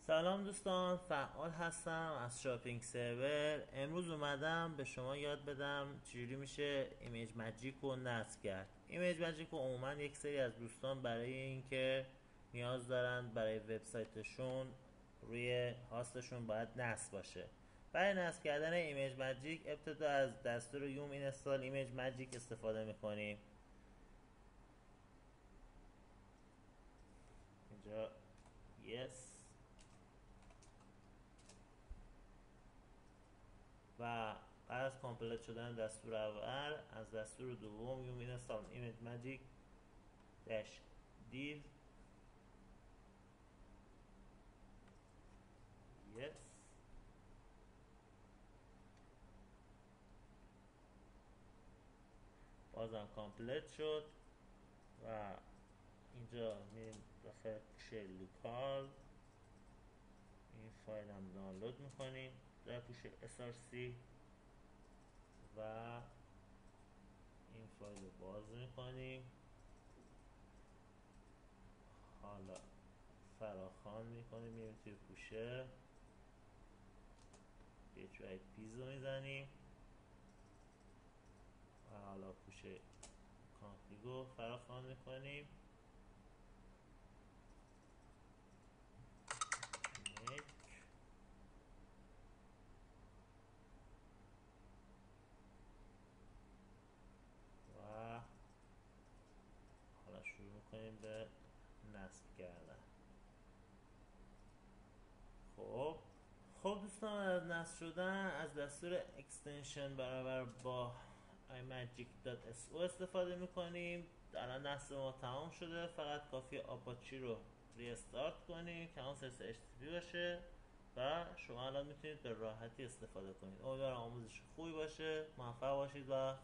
سلام دوستان، فعال هستم از شاپینگ سرور. امروز اومدم به شما یاد بدم چجوری میشه ایمیج ماجیک رو نصب کرد. ایمیج ماجیک رو عموما یک سری از دوستان برای اینکه نیاز دارند برای وبسایتشون روی هاستشون باید نصب باشه. برای نصب کردن ایمیج ماجیک ابتدا از دستور یوم اینستال ایمیج ماجیک استفاده میکنیم. اینجا yes و بعد از کامپلیت شدن دستور اول از دستور دوم یوم اینستال ایمیج ماجیک داش دیو yes بازم کامپلیت شد و اینجا میریم داخل پوشه لوکال. این فایل هم دانلود میکنیم در پوشه src و این فایل رو باز میکنیم. حالا فراخوان میکنیم، میریم توی پوشه PHP پیزو میزنیم و حالا پوشه کانفیگو فراخوان میکنیم و حالا شروع میکنیم به نصب کردن. خب دوستان، از نصب شدن از دستور اکستنشن برابر با iMagick.so استفاده میکنیم. الان نصب ما تمام شده، فقط کافی آپاچی رو ریستارت کنیم که اون سرس HTTP باشه و شما الان میتونید به راحتی استفاده کنید. امیدوارم آموزش خوبی باشه، موفق باشید و